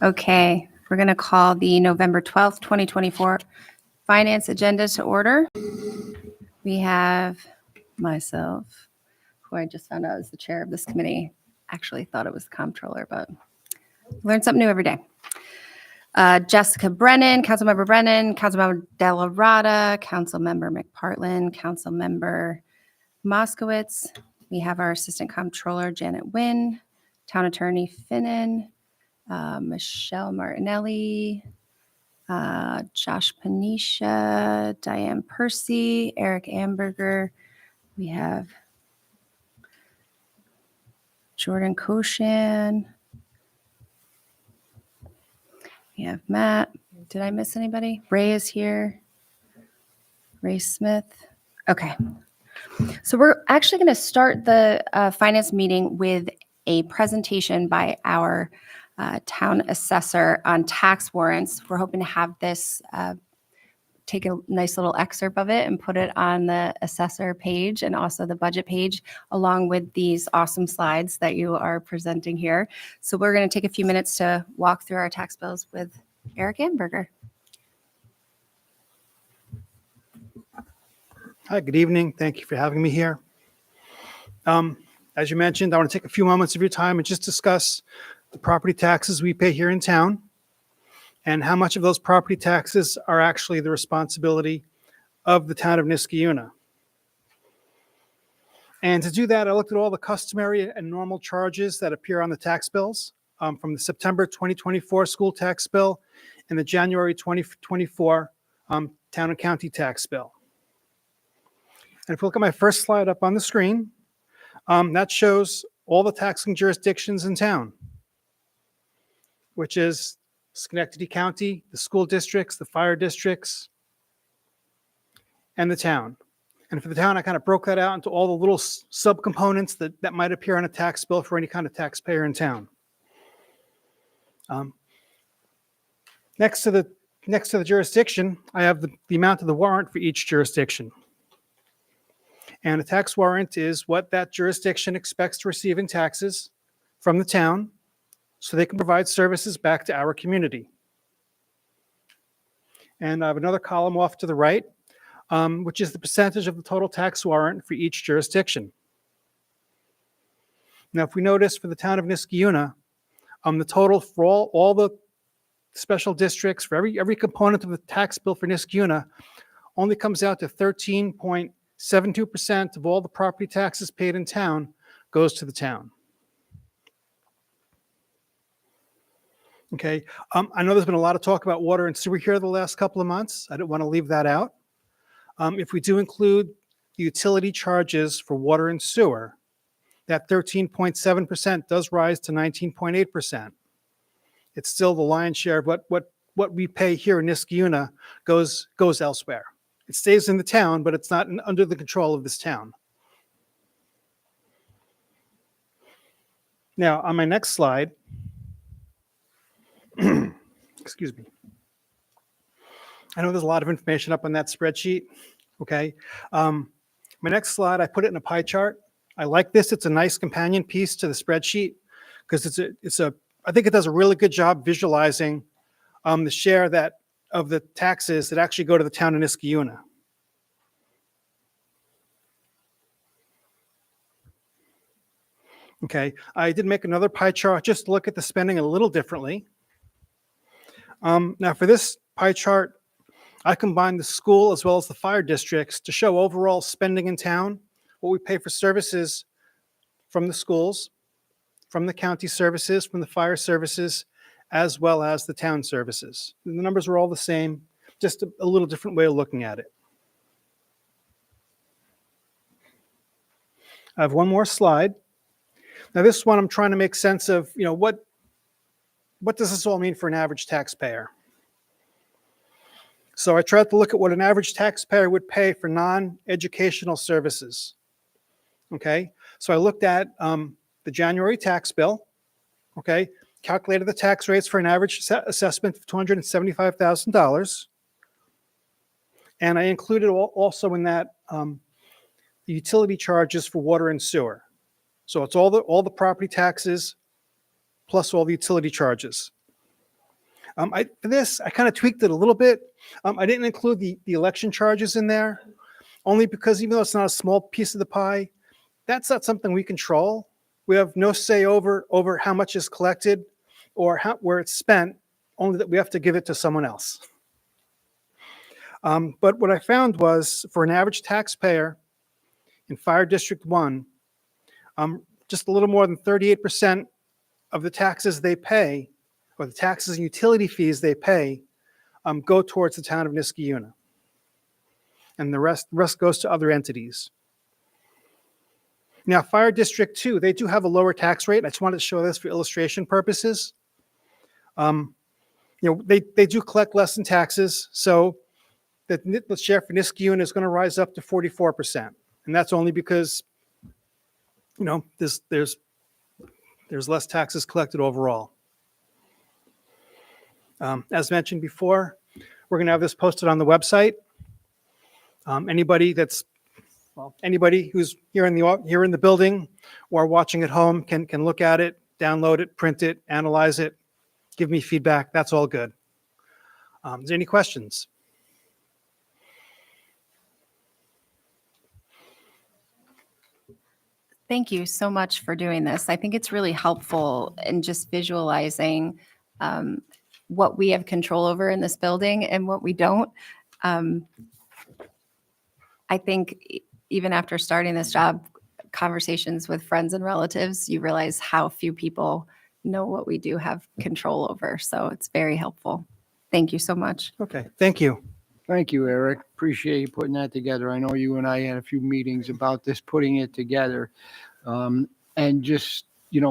Okay, we're going to call the November 12th, 2024 Finance Agenda to order. We have myself, who I just found out is the chair of this committee. Actually thought it was the comptroller, but learn something new every day. Jessica Brennan, Councilmember Della Rada, Councilmember McPartlin, Councilmember Moskowitz. We have our Assistant Comptroller, Janet Wynn, Town Attorney Finnan, Michelle Martinelli, Josh Panisha, Diane Percy, Eric Amberger. We have Jordan Koshan. We have Matt. Did I miss anybody? Ray is here. Ray Smith. Okay. So we're actually going to start the finance meeting with a presentation by our town assessor on tax warrants. We're hoping to have this, take a nice little excerpt of it and put it on the assessor page and also the budget page, along with these awesome slides that you are presenting here. So we're going to take a few minutes to walk through our tax bills with Eric Amberger. Hi, good evening. Thank you for having me here. As you mentioned, I want to take a few moments of your time and just discuss the property taxes we pay here in town and how much of those property taxes are actually the responsibility of the town of Niskayuna. And to do that, I looked at all the customary and normal charges that appear on the tax bills from the September 2024 school tax bill and the January 2024 town and county tax bill. And if you look at my first slide up on the screen, that shows all the taxing jurisdictions in town, which is Schenectady County, the school districts, the fire districts, and the town. And for the town, I kind of broke that out into all the little subcomponents that might appear on a tax bill for any kind of taxpayer in town. Next to the jurisdiction, I have the amount of the warrant for each jurisdiction. And a tax warrant is what that jurisdiction expects to receive in taxes from the town so they can provide services back to our community. And I have another column off to the right, which is the percentage of the total tax warrant for each jurisdiction. Now, if we notice for the town of Niskayuna, the total for all the special districts, for every component of the tax bill for Niskayuna, only comes out to 13.72% of all the property taxes paid in town goes to the town. Okay, I know there's been a lot of talk about water and sewer here the last couple of months. I don't want to leave that out. If we do include the utility charges for water and sewer, that 13.7% does rise to 19.8%. It's still the lion's share of what we pay here in Niskayuna goes elsewhere. It stays in the town, but it's not under the control of this town. Now, on my next slide, excuse me. I know there's a lot of information up on that spreadsheet, okay? My next slide, I put it in a pie chart. I like this. It's a nice companion piece to the spreadsheet because I think it does a really good job visualizing the share of the taxes that actually go to the town of Niskayuna. Okay, I did make another pie chart just to look at the spending a little differently. Now for this pie chart, I combined the school as well as the fire districts to show overall spending in town, what we pay for services from the schools, from the county services, from the fire services, as well as the town services. And the numbers are all the same, just a little different way of looking at it. I have one more slide. Now this one I'm trying to make sense of, what does this all mean for an average taxpayer? So I tried to look at what an average taxpayer would pay for non-educational services. Okay, so I looked at the January tax bill, okay, calculated the tax rates for an average assessment of $275,000. And I included also in that the utility charges for water and sewer. So it's all the property taxes plus all the utility charges. For this, I kind of tweaked it a little bit. I didn't include the election charges in there, only because even though it's not a small piece of the pie, that's not something we control. We have no say over how much is collected or where it's spent, only that we have to give it to someone else. But what I found was for an average taxpayer in Fire District 1, just a little more than 38% of the taxes they pay, or the taxes and utility fees they pay, go towards the town of Niskayuna. And the rest goes to other entities. Now, Fire District 2, they do have a lower tax rate. I just wanted to show this for illustration purposes. They do collect less in taxes, so the share for Niskayuna is going to rise up to 44%. And that's only because, there's less taxes collected overall. As mentioned before, we're going to have this posted on the website. Anybody who's here in the building or watching at home can look at it, download it, print it, analyze it, give me feedback. That's all good. Is there any questions? Thank you so much for doing this. I think it's really helpful in just visualizing what we have control over in this building and what we don't. I think even after starting this job, conversations with friends and relatives, you realize how few people know what we do have control over. So it's very helpful. Thank you so much. Okay, thank you. Thank you, Eric. Appreciate you putting that together. I know you and I had a few meetings about this, putting it together. And just,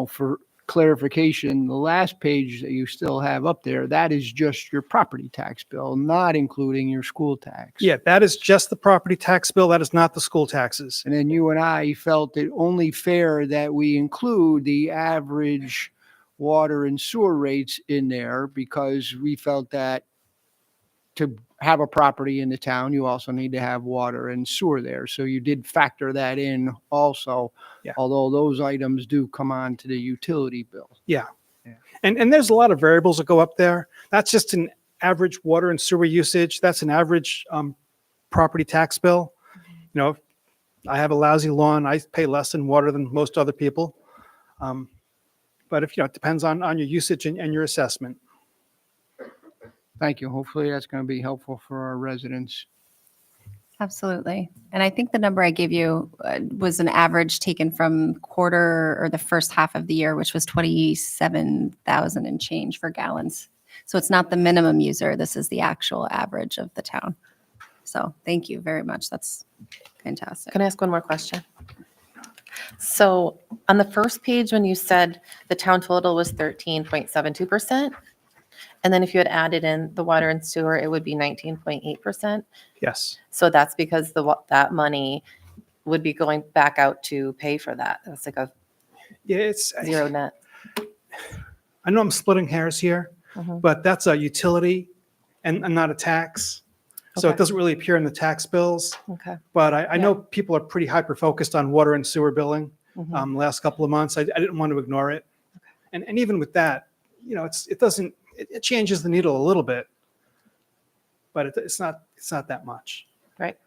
for clarification, the last page that you still have up there, that is just your property tax bill, not including your school tax. Yeah, that is just the property tax bill. That is not the school taxes. And then you and I felt it only fair that we include the average water and sewer rates in there because we felt that to have a property in the town, you also need to have water and sewer there. So you did factor that in also, Yeah. although those items do come on to the utility bill. Yeah. Yeah. And there's a lot of variables that go up there. That's just an average water and sewer usage. That's an average property tax bill. I have a lousy lawn. I pay less in water than most other people. But it depends on your usage and your assessment. Thank you. Hopefully that's going to be helpful for our residents. Absolutely. And I think the number I gave you was an average taken from quarter or the first half of the year, which was 27,000 and change for gallons. So it's not the minimum user. This is the actual average of the town. So thank you very much. That's fantastic. Can I ask one more question? So on the first page, when you said the town total was 13.72%, and then if you had added in the water and sewer, it would be 19.8%. Yes. So that's because that money would be going back out to pay for that. That's like a Yeah, it's zero net. I know I'm splitting hairs here, Mhm. but that's a utility and not a tax. So it Okay. doesn't really appear in the tax bills. Okay. But I know people are pretty hyper-focused on water and sewer billing Mhm. last couple of months. I didn't want to ignore it. And even with that, it changes the needle a little bit, but it's not that much. Right.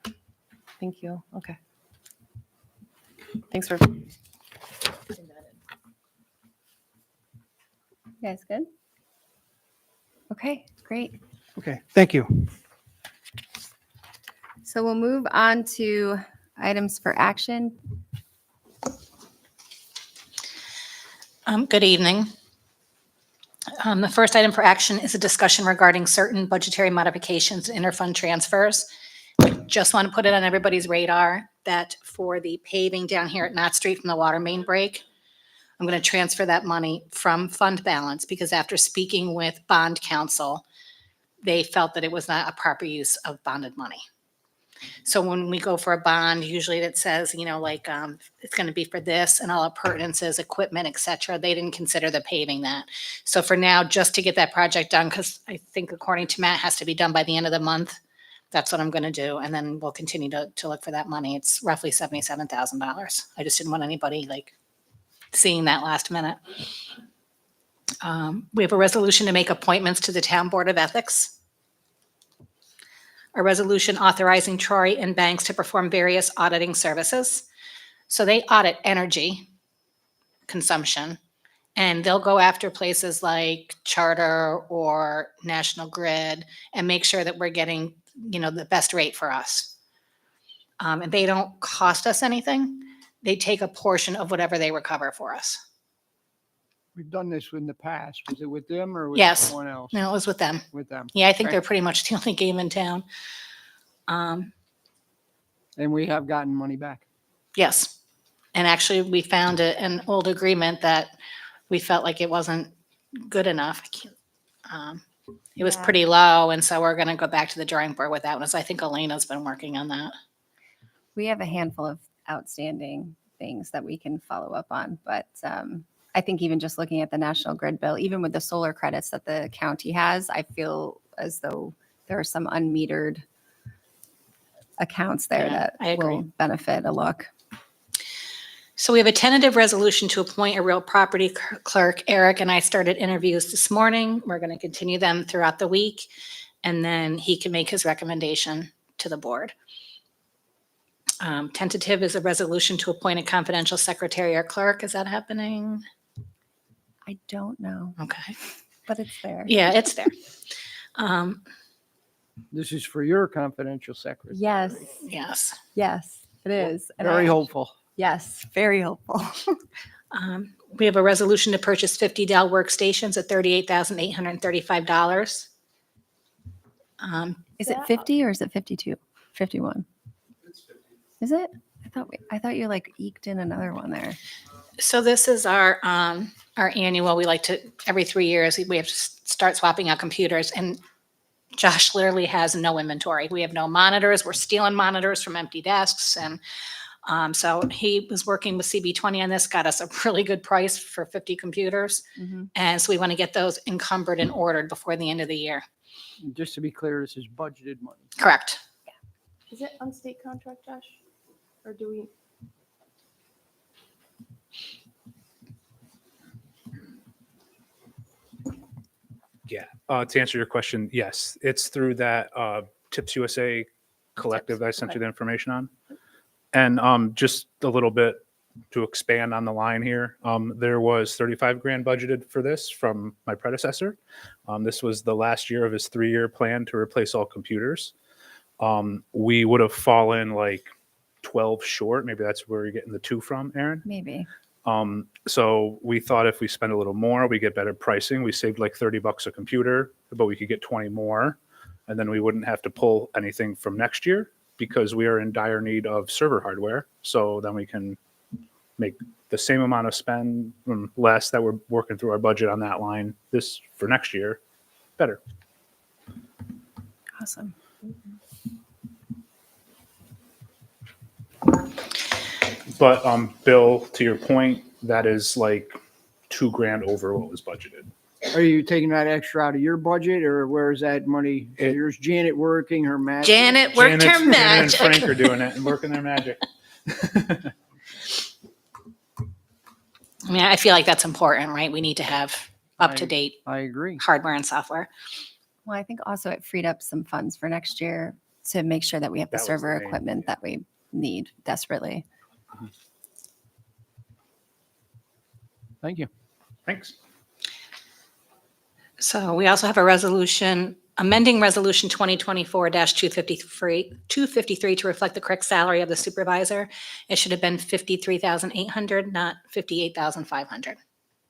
Thank you. Okay. Thanks for. You guys good? Okay, great. Okay, thank you. So we'll move on to items for action. Good evening. The first item for action is a discussion regarding certain budgetary modifications and interfund transfers. Just want to put it on everybody's radar that for the paving down here at Knott Street from the water main break, I'm going to transfer that money from fund balance because after speaking with bond counsel, they felt that it was not a proper use of bonded money. So when we go for a bond, usually it says, it's going to be for this and all appurtenances, equipment, et cetera. They didn't consider the paving that. So for now, just to get that project done, because I think according to Matt, it has to be done by the end of the month. That's what I'm going to do. And then we'll continue to look for that money. It's roughly $77,000. I just didn't want anybody seeing that last minute. We have a resolution to make appointments to the Town Board of Ethics. A resolution authorizing Troy and Banks to perform various auditing services. So they audit energy consumption, and they'll go after places like Charter or National Grid and make sure that we're getting, the best rate for us. And they don't cost us anything. They take a portion of whatever they recover for us. We've done this in the past. Was it with them or with Yes. someone else? No, it was with them. With them. Yeah, I think Okay. they're pretty much the only game in town. And we have gotten money back. Yes. And actually, we found an old agreement that we felt like it wasn't good enough. It was Yeah. pretty low, and so we're going to go back to the drawing board with that one. So I think Elena's been working on that. We have a handful of outstanding things that we can follow up on, but I think even just looking at the National Grid bill, even with the solar credits that the county has, I feel as though there are some unmetered accounts there Yeah, that I agree. will benefit a look. So we have a tentative resolution to appoint a real property clerk. Eric and I started interviews this morning. We're going to continue them throughout the week, and then he can make his recommendation to the board. Tentative is a resolution to appoint a confidential secretary or clerk. Is that happening? I don't know, Okay. but it's there. Yeah, it's there. This is for your confidential secretary. Yes, Yes. yes, it is. And Very I- hopeful. Yes, very hopeful. We have a resolution to purchase 50 Dell workstations at $38,835. Is it 50 or is it 52? 51. Is it? I thought you like eked in another one there. So this is our annual, we like to, every 3 years, we have to start swapping out computers, and Josh literally has no inventory. We have no monitors. We're stealing monitors from empty desks. And so he was working with CB20 on this, got us a really good price for 50 computers. Mhm. And so we want to get those encumbered and ordered before the end of the year. Just to be clear, this is budgeted money. Correct. Is it on state contract, Josh? Or do we? Yeah, to answer your question, yes, it's through that Tips USA collective that I sent you the information on. And just a little bit to expand on the line here, there was 35 grand budgeted for this from my predecessor. This was the last year of his 3-year plan to replace all computers. We would have fallen like 12 short. Maybe that's where you're getting the 2 from, Aaron. Maybe. So we thought if we spend a little more, we get better pricing. We saved like $30 a computer, but we could get 20 more. And then we wouldn't have to pull anything from next year because we are in dire need of server hardware. So then we can make the same amount of spend less that we're working through our budget on that line this for next year better. Awesome. But Bill, to your point, that is like $2 grand over what was budgeted. Are you taking that extra out of your budget or where is that money? Here's Janet working her magic. Janet worked her Janet and magic. Frank are doing it and working their magic. I mean, I feel like that's important, right? We need to have up-to-date I agree. hardware and software. Well, I think also it freed up some funds for next year to make sure that we have the That was server the main, equipment that we need desperately. Thank you. Thanks. So we also have a resolution, amending Resolution 2024-253 to reflect the correct salary of the supervisor. It should have been 53,800, not 58,500.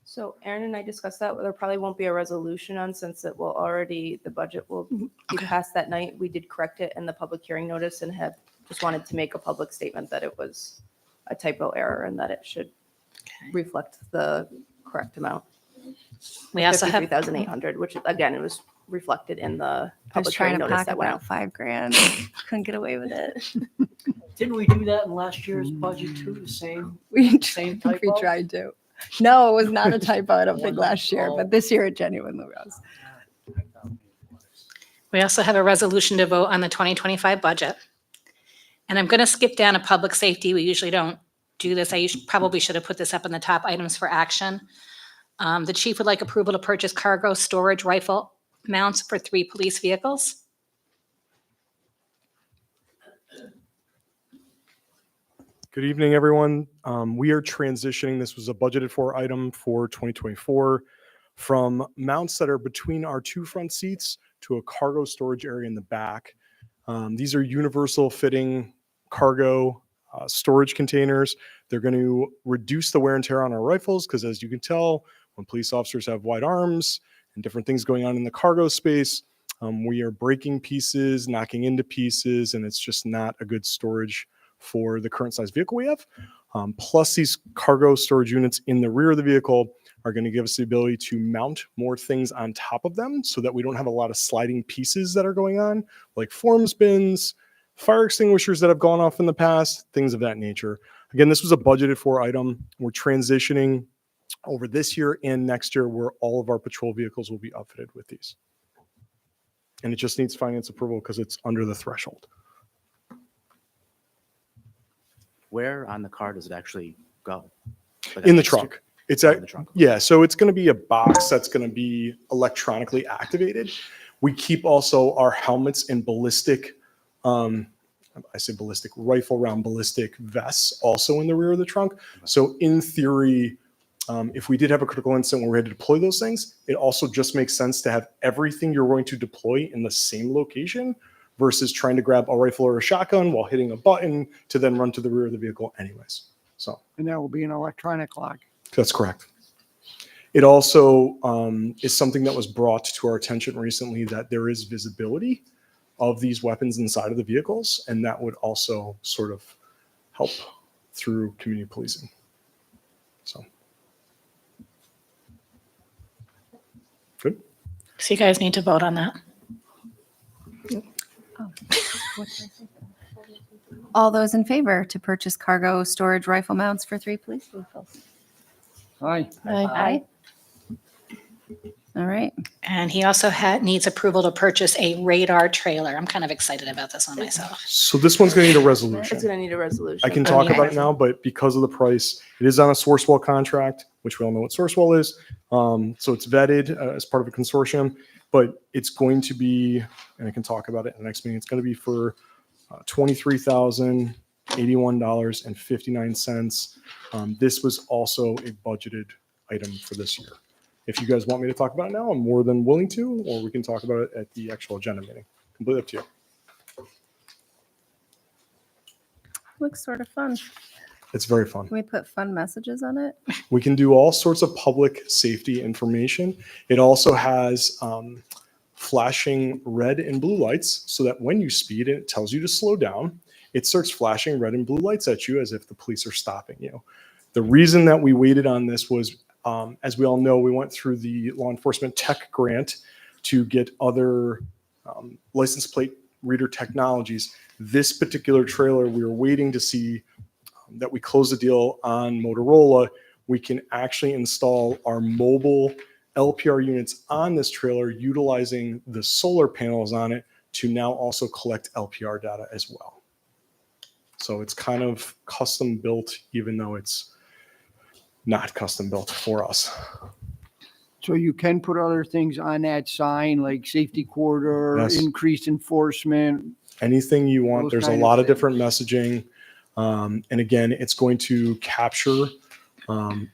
So Aaron and I discussed that. There probably won't be a resolution on since it will already, the budget will be Okay. passed that night. We did correct it in the public hearing notice and have just wanted to make a public statement that it was a typo error and that it should reflect the correct amount. We also have, 53,800, which again, it was reflected in the I was public trying hearing to notice pocket that went about out. $5,000. Couldn't get away with it. Didn't we do that in last year's budget too, the same? We Same we typo? tried to. No, it was not a typo, I don't think, last year, but this year it genuinely was. we also have a resolution to vote on the 2025 budget. And I'm going to skip down to public safety. We usually don't do this. Probably should have put this up in the top items for action. The chief would like approval to purchase cargo storage rifle mounts for 3 police vehicles. Good evening, everyone. We are transitioning, this was a budgeted for item for 2024, from mounts that are between our 2 front seats to a cargo storage area in the back. These are universal fitting cargo storage containers. They're going to reduce the wear and tear on our rifles because, as you can tell, when police officers have wide arms and different things going on in the cargo space, we are breaking pieces, knocking into pieces, and it's just not a good storage for the current size vehicle we have. Plus, these cargo storage units in the rear of the vehicle are going to give us the ability to mount more things on top of them so that we don't have a lot of sliding pieces that are going on, like forms bins, fire extinguishers that have gone off in the past, things of that nature. Again, this was a budgeted for item. We're transitioning over this year and next year where all of our patrol vehicles will be outfitted with these. And it just needs finance approval because it's under the threshold. Where on the car does it actually go? Like In the next to- trunk. It's Oh, a, in the trunk. yeah, so it's going to be a box that's going to be electronically activated. We keep also our helmets and ballistic, I say ballistic, rifle round ballistic vests also in the rear of the trunk. So in theory, if we did have a critical incident where we had to deploy those things, it also just makes sense to have everything you're going to deploy in the same location versus trying to grab a rifle or a shotgun while hitting a button to then run to the rear of the vehicle anyways. So. And that will be an electronic lock. That's correct. It also is something that was brought to our attention recently that there is visibility of these weapons inside of the vehicles, and that would also sort of help through community policing. So, good. So you guys need to vote on that. All those in favor to purchase cargo storage rifle mounts for 3 police vehicles? Aye. Aye. All right. And he also needs approval to purchase a radar trailer. I'm kind of excited about this one myself. So this one's going to need a It's resolution. gonna need a resolution. I can talk Okay. about it now, but because of the price, it is on a Sourcewell contract, which we all know what Sourcewell is. So it's vetted as part of a consortium, but it's going to be, and I can talk about it in the next meeting, it's going to be for $23,081.59. This was also a budgeted item for this year. If you guys want me to talk about it now, I'm more than willing to, or we can talk about it at the actual agenda meeting. Completely up to you. Looks sort of fun. It's very fun. Can we put fun messages on it? We can do all sorts of public safety information. It also has flashing red and blue lights so that when you speed, it tells you to slow down. It starts flashing red and blue lights at you as if the police are stopping you. The reason that we waited on this was, as we all know, we went through the law enforcement tech grant to get other license plate reader technologies. This particular trailer, we were waiting to see that we close the deal on Motorola. We can actually install our mobile LPR units on this trailer utilizing the solar panels on it to now also collect LPR data as well. So it's kind of custom built, even though it's not custom built for us. So you can put other things on that sign, like safety corridor, Yes. increased enforcement. Anything you want. Those There's a kind of lot of things. different messaging. And again, it's going to capture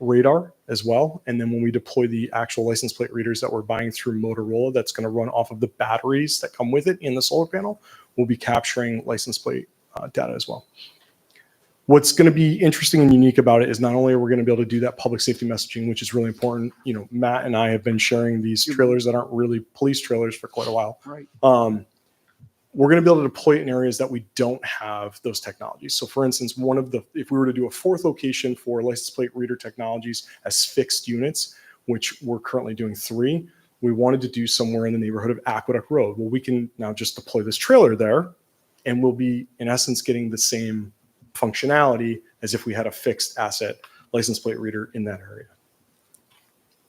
radar as well. And then when we deploy the actual license plate readers that we're buying through Motorola, that's going to run off of the batteries that come with it in the solar panel, we'll be capturing license plate data as well. What's going to be interesting and unique about it is not only are we going to be able to do that public safety messaging, which is really important. You know, Matt and I have been sharing these trailers that aren't really police trailers for quite a while. Right. We're going to be able to deploy it in areas that we don't have those technologies. So for instance, if we were to do a 4th location for license plate reader technologies as fixed units, which we're currently doing 3, we wanted to do somewhere in the neighborhood of Aqueduct Road. Well, we can now just deploy this trailer there and we'll be in essence getting the same functionality as if we had a fixed asset license plate reader in that area.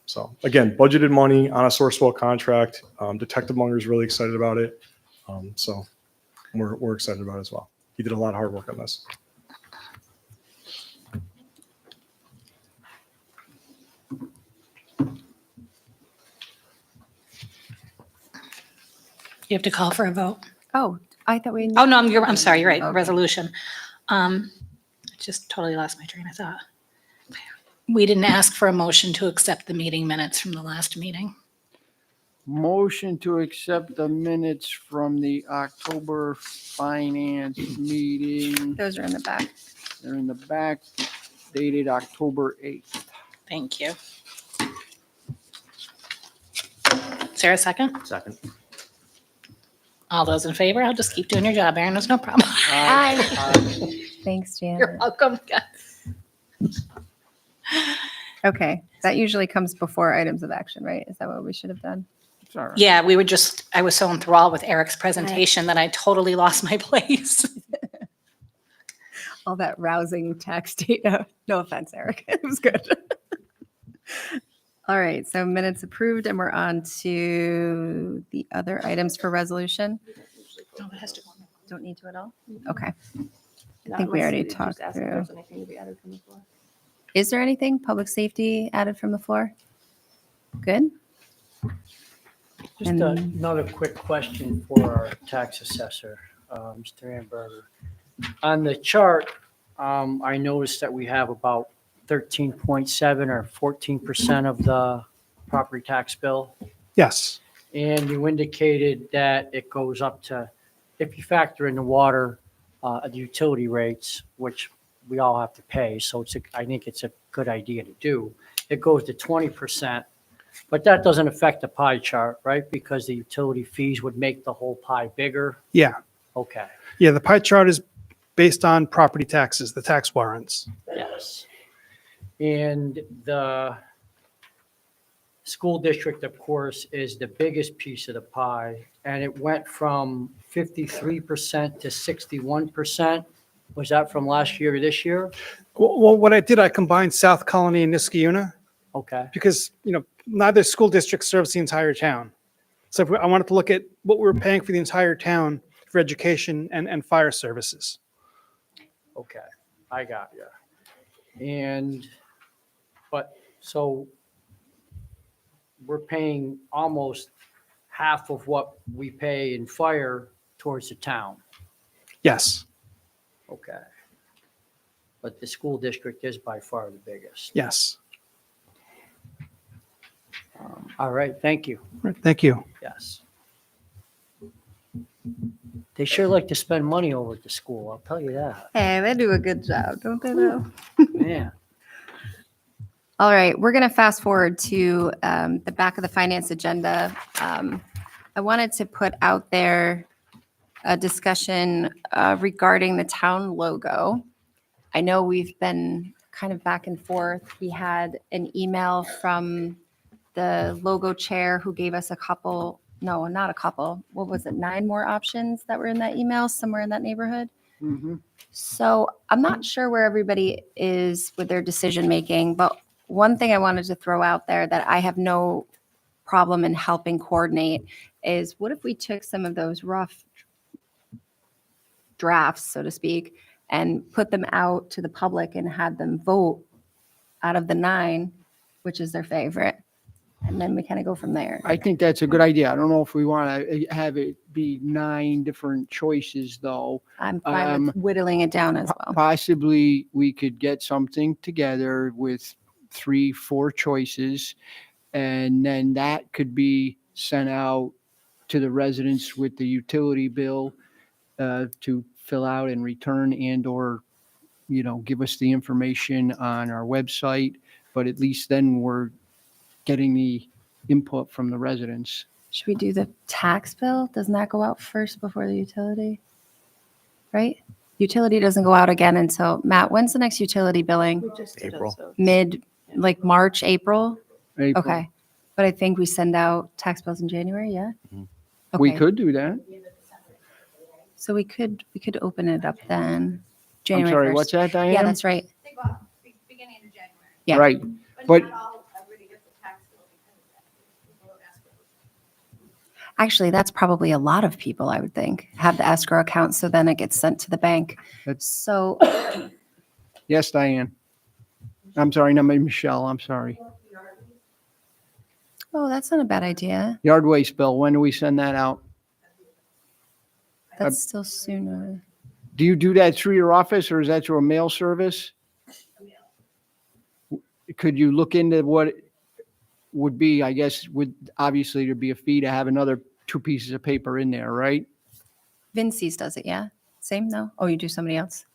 So again, budgeted money on a Sourcewell contract. Detective Munger is really excited about it. So we're excited about it as well. He did a lot of hard work on this. You have to call for a vote. Oh, I thought we. Oh, no, I'm sorry, you're right, Okay. resolution. I just totally lost my train of thought. We didn't ask for a motion to accept the meeting minutes from the last meeting. Motion to accept the minutes from the October finance meeting. Those are in the back. They're in the back, dated October 8th. Thank you. Is there a second? Second. All those in favor? I'll just keep doing your job, Aaron. There's no problem. Thanks, You're Janet. welcome. Okay, that usually comes before items of action, right? Is that what we should have done? It's all right. Yeah, I was so enthralled with Eric's presentation that I totally lost my place. All that rousing tax data. No offense, Eric. It was good. All right, so minutes approved, and we're on to the other items for resolution. No, it has to go. Don't need to at all? Okay. Not think we unless already you just talked ask if through. There's anything to be added from the floor. Is there anything, public safety added from the floor? Good? Just And- another quick question for our tax assessor, Mr. Amberger. On the chart, I noticed that we have about 13.7 or 14% of the property tax bill. Yes. And you indicated that it goes up to, if you factor in the water, the utility rates, which we all have to pay, so I think it's a good idea to do. It goes to 20%, but that doesn't affect the pie chart, right? Because the utility fees would make the whole pie bigger. Yeah. Okay, Yeah, the pie chart is based on property taxes, the tax warrants. yes. And the school district, of course, is the biggest piece of the pie, and it went from 53% to 61%. Was that from last year to this year? Well, what I did, I combined South Colony and Niskayuna Okay, because, neither school district serves the entire town. So if I wanted to look at what we were paying for the entire town for education and fire services. okay, I got you. So we're paying almost half of what we pay in fire towards the town. Yes, Okay. But the school district is by far the biggest. yes. All right, thank you. Right, thank you. Yes. They sure like to spend money over at the school, I'll tell you that. Hey, they do a good job, don't they though? Man, All right, we're going to fast forward to the back of the finance agenda. I wanted to put out there a discussion regarding the town logo. I know we've been kind of back and forth. We had an email from the logo chair who gave us a couple, no, not a couple. What was it? 9 more options that were in that email, somewhere in that neighborhood. Mhm. So I'm not sure where everybody is with their decision making, but one thing I wanted to throw out there that I have no problem in helping coordinate is what if we took some of those rough drafts, so to speak, and put them out to the public and had them vote out of the 9, which is their favorite. And then we kind of go from there. I think that's a good idea. I don't know if we want to have it be 9 different choices, though. I'm fine with whittling it down as well. Possibly, we could get something together with 3, 4 choices, and then that could be sent out to the residents with the utility bill to fill out and return and/or, give us the information on our website. But at least then we're getting the input from the residents. Should we do the tax bill? Doesn't that go out first before the utility? Right? Utility doesn't go out again until, Matt, when's the next utility billing? We just did it, April. so- Like March, April? April. Okay. But I think we send out tax bills in January, yeah? Mhm. We Okay. could do that. So we could open it up then. I'm January sorry, 1st. what's that, Diane? Yeah, that's right. Beginning of January. Yeah. Right, But But- not all everybody gets a tax bill because of that. People have asked for it. Actually, that's probably a lot of people, I would think, have the escrow account, so then it gets sent to the bank. That's- So, yes, Diane. I'm sorry, not Michelle, I'm sorry. oh, that's not a bad idea. Yard waste bill, when do we send that out? That's still sooner. Do you do that through your office or is that through a mail service? Could you look into what would be, I guess, would obviously there'd be a fee to have another 2 pieces of paper in there, right? Vince's does it, yeah? Same, no? Oh, you do somebody else?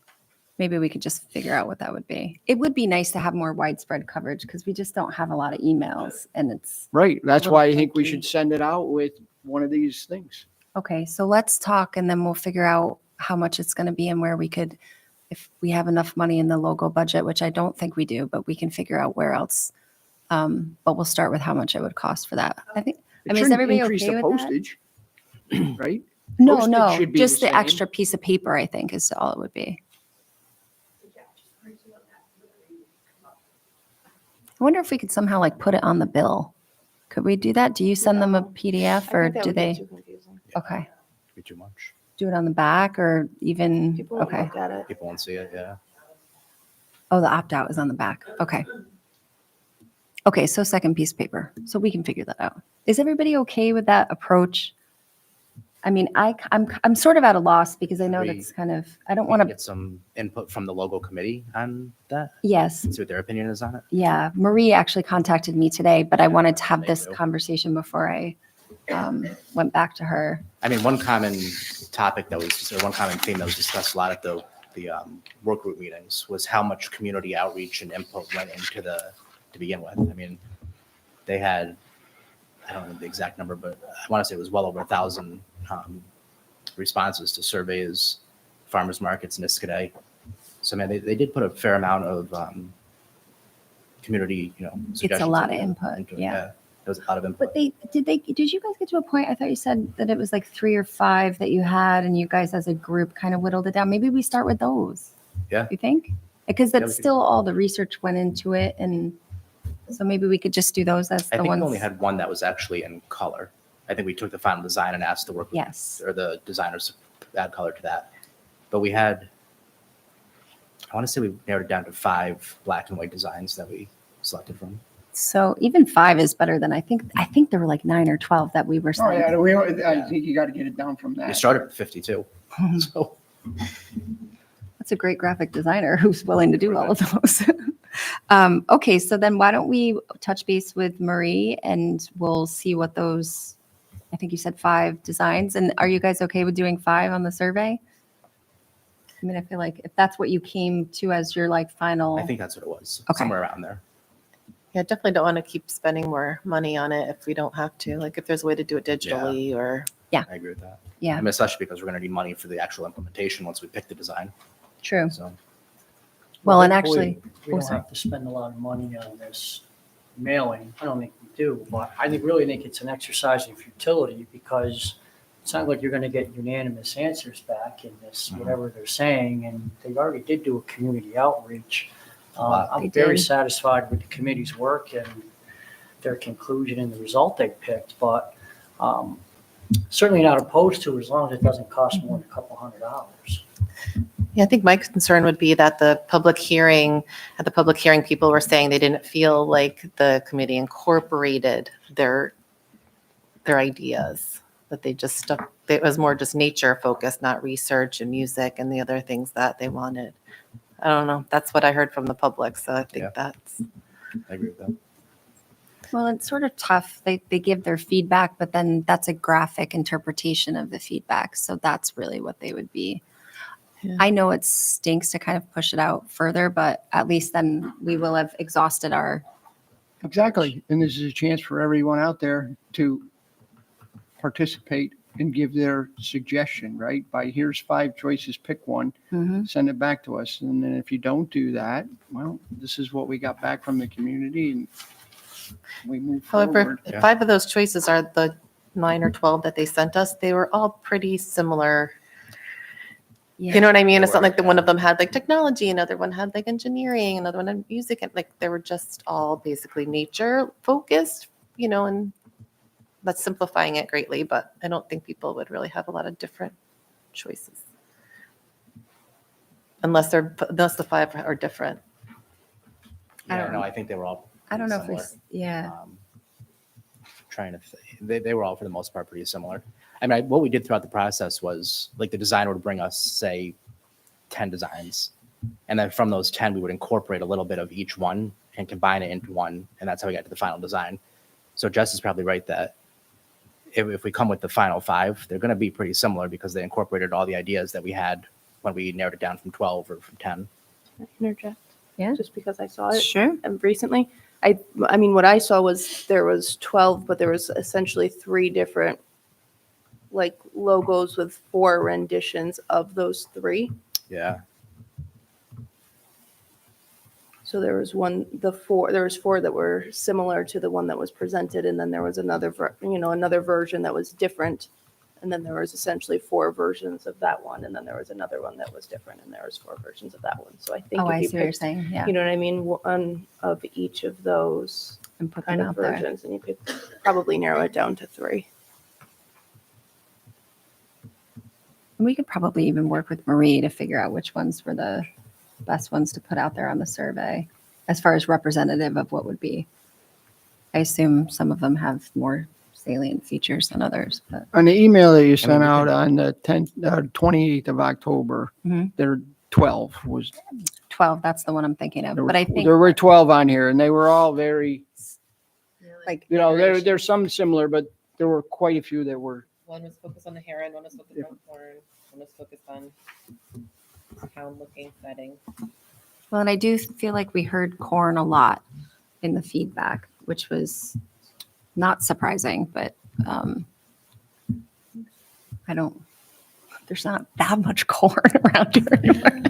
Maybe we could just figure out what that would be. It would be nice to have more widespread coverage because we just don't have a lot of emails and it's, Right. That's Little why I think we funky. should send it out with one of these things. okay, so let's talk and then we'll figure out how much it's going to be and where we could, if we have enough money in the logo budget, which I don't think we do, but we can figure out where else. But we'll start with how much it would cost for that. I think, It I mean, is shouldn't everybody increase okay the with that? postage, right? No, Postage no, should be just the the same. extra piece of paper, I think is all it would be. I wonder if we could somehow like put it on the bill. Could we do that? Do you send them a PDF or do they? Okay, Be too much. do it on the back or even, People won't okay. look at it. People won't see it, yeah. Oh, the opt-out is on the back. Okay. Okay, so second piece of paper. So we can figure that out. Is everybody okay with that approach? I mean, I'm sort of at a loss because I know We- that's kind of, I don't We want can to, get some input from the logo committee on that, yes. see what their opinion is on it. Yeah, Marie actually contacted me today, but I wanted to have Thank this you. conversation before I went back to her. I mean, one common topic that was, or one common theme that was discussed a lot at the work group meetings was how much community outreach and input went into to begin with. I mean, they had, I don't know the exact number, but I want to say it was well over 1,000 responses to surveys, farmers markets, and Niskaday. So, I mean, they did put a fair amount of community, suggestions. lot of into- input, into it. yeah. There was a lot of input. But did you guys get to a point? I thought you said that it was like 3 or 5 that you had and you guys as a group kind of whittled it down. Maybe we start with those. Yeah. You think? Because Yeah, that's we could- still all the research went into it. And so maybe we could just do those as I the think ones. we only had one that was actually in color. I think we took the final design and asked the work Yes. or the designers to add color to that. But we had, I want to say we narrowed it down to 5 black and white designs that we selected from. So even 5 is better than I think there were like 9 or 12 that we were Oh, saying. yeah, I think you got to get it down from We that. started with 52. So That's a great graphic designer who's willing to do all of those. Okay, so then why don't we touch base with Marie and we'll see what those, I think you said 5 designs. And are you guys okay with doing 5 on the survey? I mean, I feel like if that's what you came to as your like final. I think that's what it was, Okay. somewhere around there. Yeah, definitely don't want to keep spending more money on it if we don't have to. Like if there's a way to do it digitally or. I agree with that. Yeah, I mean, especially because we're going to need money for the actual implementation once we pick the design. true. So Well, and hopefully actually, We oh, don't sorry. have to spend a lot of money on this mailing. I don't think we do, but I really think it's an exercise in futility because it's not like you're going to get unanimous answers back in this, whatever they're saying. And they already did do a community outreach. lot. I'm They very did. satisfied with the committee's work and their conclusion and the result they picked, but certainly not opposed to as long as it doesn't cost more than a couple $100. Yeah, I think my concern would be that at the public hearing, people were saying they didn't feel like the committee incorporated their ideas, that they just stuck, it was more just nature focused, not research and music and the other things that they wanted. I don't know. That's what I heard from the public. So I think Yeah. that's, I agree with that. Well, it's sort of tough. They give their feedback, but then that's a graphic interpretation of the feedback. So that's really what they would be. Yeah. I know it stinks to kind of push it out further, but at least then we will have exhausted our, Exactly. And this is a chance for everyone out there to participate and give their suggestion, right? By here's 5 choices, pick one, send it back to us. And then if you don't do that, well, this is what we got back from the community and we move however, forward. Yeah. 5 of those choices are the 9 or 12 that they sent us. They were all pretty similar. yeah. You know what I mean? They It's not were, like the one of them had like technology, another one had like engineering, another one had music, and like they were just all basically nature focused, and that's simplifying it greatly, but I don't think people would really have a lot of different choices. Unless the 5 are different. I Yeah, don't no, know. I think they were all. I don't know if we, similar. yeah. trying to, they were all for the most part pretty similar. I mean, what we did throughout the process was like the designer would bring us, say, 10 designs. And then from those 10, we would incorporate a little bit of each one and combine it into one. And that's how we got to the final design. So Jess is probably right that if we come with the final 5, they're going to be pretty similar because they incorporated all the ideas that we had when we narrowed it down from 12 or from 10. Can I interject? Yeah. Just because I saw it Sure. recently. I mean, what I saw was there was 12, but there was essentially 3 different like logos with 4 renditions of those 3. Yeah. So there was there was 4 that were similar to the one that was presented, and then there was another version that was different, and then there was essentially 4 versions of that one, and then there was another one that was different, and there was 4 versions of that one. So I think Oh, if I you see what you're picked, saying. Yeah. you know what I mean, one of each of those And put kind them of out there. versions, and you could probably narrow it down to 3. And we could probably even work with Marie to figure out which ones were the best ones to put out there on the survey as far as representative of what would be. I assume some of them have more salient features than others, but On the email that you sent we out can- on the 28th of October, Mhm. there 12 was, 12, that's the one I'm thinking of. there But I were, think there were 12 on here and they were all very, like, there's some similar, but there were quite a few that were, One was focused on the heron, one was focused on corn, one was focused on town-looking setting. well, and I do feel like we heard corn a lot in the feedback, which was not surprising, but there's not that much corn around here anymore.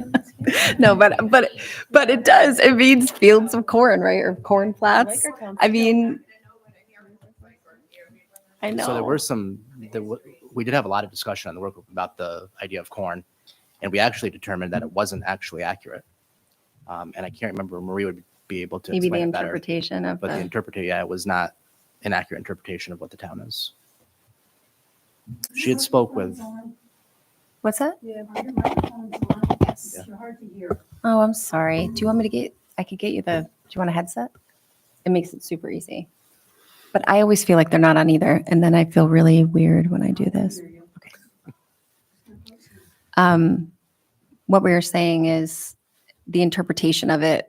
No, but it does. It means fields of corn, right? Or corn flats. I mean, I know. So there were we did have a lot of discussion on the work group about the idea of corn, and we actually determined that it wasn't actually accurate. And I can't remember, Marie would be able to Maybe the explain it better. interpretation of But the the, interpretation, yeah, it was not an accurate interpretation of what the town is. She had spoke with, what's that? Yeah, your microphone's on. Yes, Yeah. you're hard to hear. Oh, I'm sorry. Do you want me to I could get you do you want a headset? It makes it super easy. But I always feel like they're not on either. And then I feel really weird when I do this. Okay. What we were saying is the interpretation of it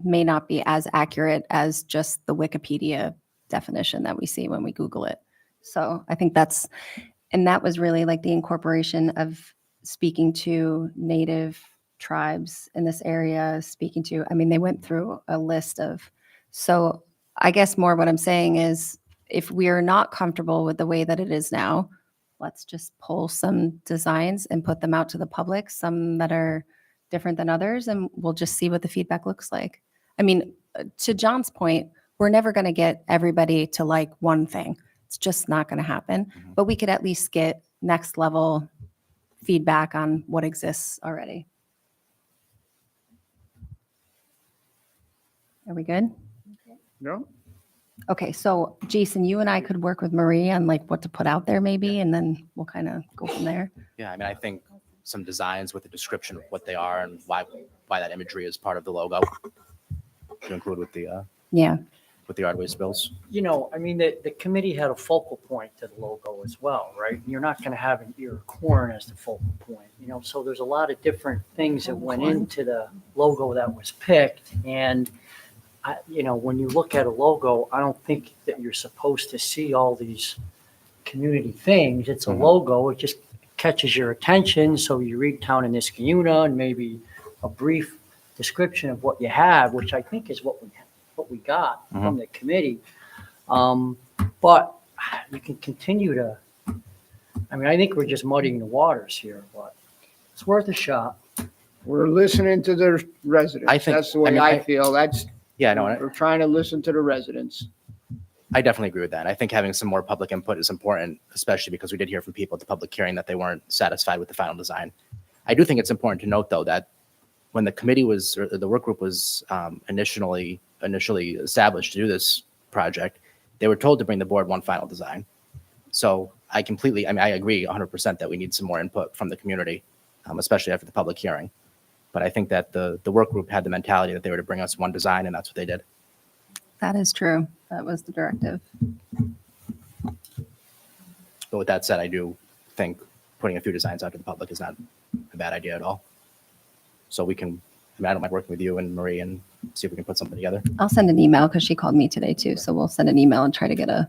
may not be as accurate as just the Wikipedia definition that we see when we Google it. So I think that was really like the incorporation of speaking to native tribes in this area, they went through a list of, so I guess more what I'm saying is if we are not comfortable with the way that it is now, let's just pull some designs and put them out to the public, some that are different than others, and we'll just see what the feedback looks like. I mean, to John's point, we're never going to get everybody to like one thing. It's just not going to happen. Mhm. But we could at least get next level feedback on what exists already. Are we good? No? Okay, so Jason, you and I could work with Marie on like what to put out there maybe, and then we'll kind of go from there. yeah, I mean, I think some designs with a description of what they are and why that imagery is part of the logo to include with the Yeah, yard waste bills. You know, I mean, the committee had a focal point to the logo as well, right? And you're not going to have an ear of corn as the focal point, you know, so there's a lot of different things that went into the logo that was picked. And when you look at a logo, I don't think that you're supposed to see all these community things. It's a Mhm. logo. It just catches your attention. So you read Town of Niskayuna and maybe a brief description of what you have, which I think is what we got from the committee. But you can continue to, I think we're just muddying the waters here, but it's worth a shot. we're listening to the residents. I think- That's the way I feel. Yeah, no, We're trying to listen to the residents. I definitely agree with that. I think having some more public input is important, especially because we did hear from people at the public hearing that they weren't satisfied with the final design. I do think it's important to note, though, that when the committee or the work group was initially established to do this project, they were told to bring the board one final design. So I agree 100% that we need some more input from the community, especially after the public hearing. But I think that the work group had the mentality that they were to bring us one design, and that's what they did. that is true. That was the directive. But with that said, I do think putting a few designs out to the public is not a bad idea at all. So we can, I mean, I don't mind working with you and Marie and see if we can put something together. I'll send an email because she called me today too. So we'll send an email and try to get a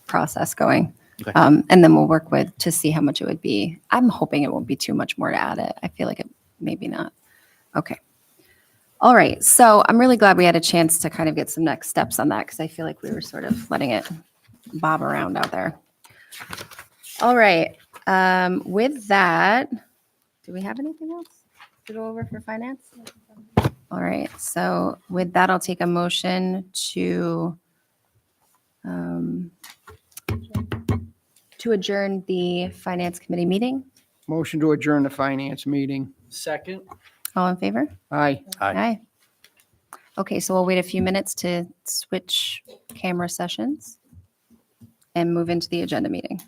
process going. Okay. And then we'll work with to see how much it would be. I'm hoping it won't be too much more to add it. I feel like it maybe not. Okay. All right. So I'm really glad we had a chance to kind of get some next steps on that because I feel like we were sort of letting it bob around out there. All right. With that, do we have anything else to go over for finance? All right. So with that, I'll take a motion to adjourn the finance committee meeting. Motion to adjourn the finance meeting. Second? All in favor? Aye. Aye. Okay, so we'll wait a few minutes to switch camera sessions and move into the agenda meeting.